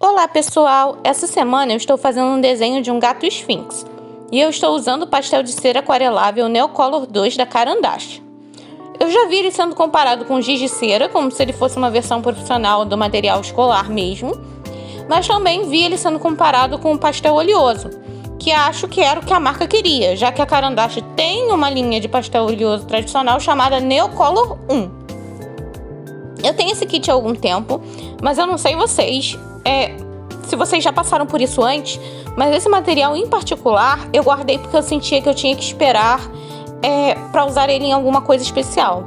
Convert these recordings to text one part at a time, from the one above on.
Olá pessoal, essa semana eu estou fazendo um desenho de um gato esfinx e eu estou usando o pastel de cera aquarelável Neocolor 2 da Caran d'Ache. Eu já vi ele sendo comparado com giz de cera, como se ele fosse uma versão profissional do material escolar mesmo, mas também vi ele sendo comparado com o pastel oleoso, que acho que era o que a marca queria, já que a Caran d'Ache tem uma linha de pastel oleoso tradicional chamada Neocolor 1. Eu tenho esse kit há algum tempo, mas eu não sei vocês, se vocês já passaram por isso antes, mas esse material em particular eu guardei porque eu sentia que eu tinha que esperar para usar ele em alguma coisa especial.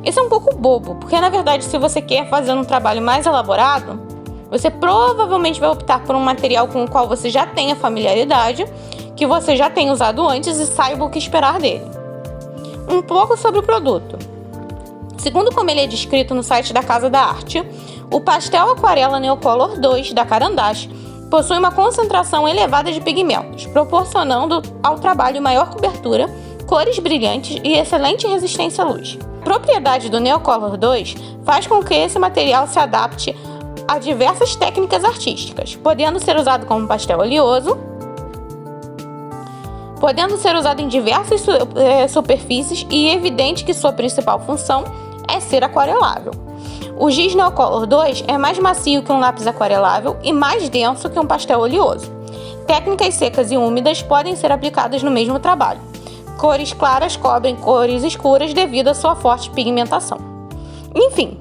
Isso é um pouco bobo, porque na verdade se você quer fazer um trabalho mais elaborado, você provavelmente vai optar por um material com o qual você já tenha familiaridade, que você já tenha usado antes e saiba o que esperar dele. Um pouco sobre o produto. Segundo como ele é descrito no site da Casa da Arte, o pastel aquarela Neocolor 2 da Caran d'Ache possui uma concentração elevada de pigmentos, proporcionando ao trabalho maior cobertura, cores brilhantes e excelente resistência à luz. A propriedade do Neocolor 2 faz com que esse material se adapte a diversas técnicas artísticas, podendo ser usado como pastel oleoso, podendo ser usado em diversas superfícies e é evidente que sua principal função é ser aquarelável. O giz Neocolor 2 é mais macio que um lápis aquarelável e mais denso que um pastel oleoso. Técnicas secas e úmidas podem ser aplicadas no mesmo trabalho. Cores claras cobrem cores escuras devido à sua forte pigmentação. Enfim,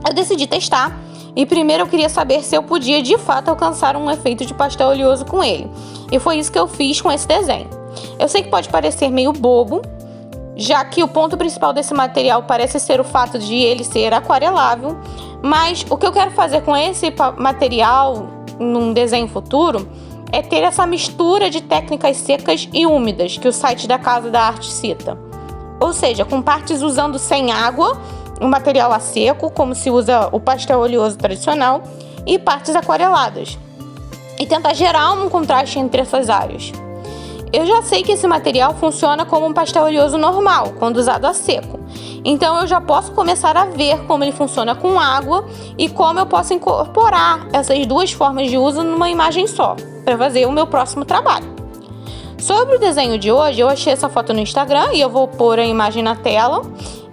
eu decidi testar e primeiro eu queria saber se eu podia de fato alcançar um efeito de pastel oleoso com ele. E foi isso que eu fiz com esse desenho. Eu sei que pode parecer meio bobo, já que o ponto principal desse material parece ser o fato de ele ser aquarelável, mas o que eu quero fazer com esse material num desenho futuro é ter essa mistura de técnicas secas e úmidas que o site da Casa da Arte cita. Ou seja, com partes usando sem água, o material a seco, como se usa o pastel oleoso tradicional, e partes aquareladas, e tentar gerar um contraste entre essas áreas. Eu já sei que esse material funciona como um pastel oleoso normal, quando usado a seco. Então eu já posso começar a ver como ele funciona com água e como eu posso incorporar essas duas formas de uso numa imagem só, para fazer o meu próximo trabalho. Sobre o desenho de hoje, eu achei essa foto no Instagram e eu vou pôr a imagem na tela.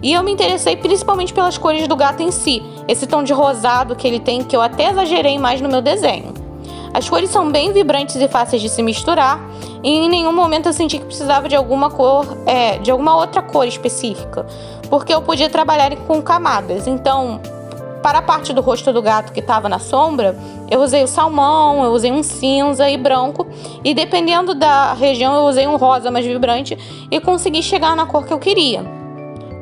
E eu me interessei principalmente pelas cores do gato em si, esse tom de rosado que ele tem, que eu até exagerei mais no meu desenho. As cores são bem vibrantes e fáceis de se misturar, e em nenhum momento eu senti que precisava de alguma outra cor específica, porque eu podia trabalhar com camadas. Então, para a parte do rosto do gato que estava na sombra, eu usei o salmão, eu usei um cinza e branco, e dependendo da região eu usei um rosa mais vibrante e consegui chegar na cor que eu queria.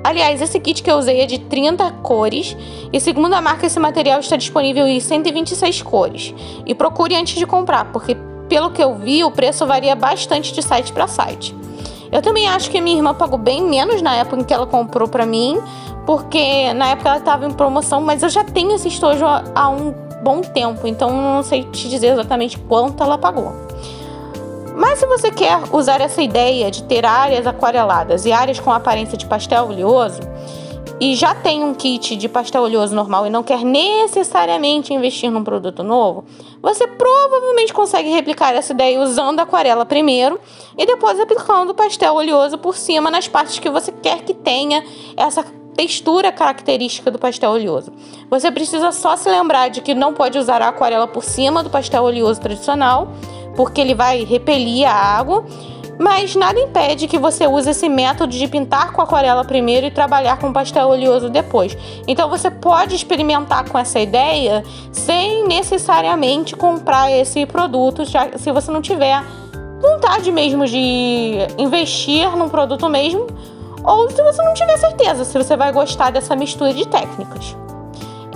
Aliás, esse kit que eu usei é de 30 cores e segundo a marca esse material está disponível em 126 cores. E procure antes de comprar, porque pelo que eu vi o preço varia bastante de site para site. Eu também acho que minha irmã pagou bem menos na época em que ela comprou para mim, porque na época ela estava em promoção, mas eu já tenho esse estojo há um bom tempo, então não sei te dizer exatamente quanto ela pagou. Mas se você quer usar essa ideia de ter áreas aquareladas e áreas com aparência de pastel oleoso, e já tem um kit de pastel oleoso normal e não quer necessariamente investir num produto novo, você provavelmente consegue replicar essa ideia usando a aquarela primeiro e depois aplicando o pastel oleoso por cima nas partes que você quer que tenha essa textura característica do pastel oleoso. Você precisa só se lembrar de que não pode usar a aquarela por cima do pastel oleoso tradicional, porque ele vai repelir a água, mas nada impede que você use esse método de pintar com a aquarela primeiro e trabalhar com pastel oleoso depois. Então você pode experimentar com essa ideia sem necessariamente comprar esse produto, já se você não tiver vontade mesmo de investir num produto mesmo, ou se você não tiver certeza se você vai gostar dessa mistura de técnicas.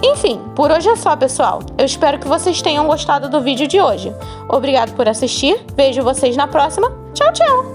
Enfim, por hoje é só, pessoal. Eu espero que vocês tenham gostado do vídeo de hoje. Obrigado por assistir, vejo vocês na próxima. Tchau, tchau!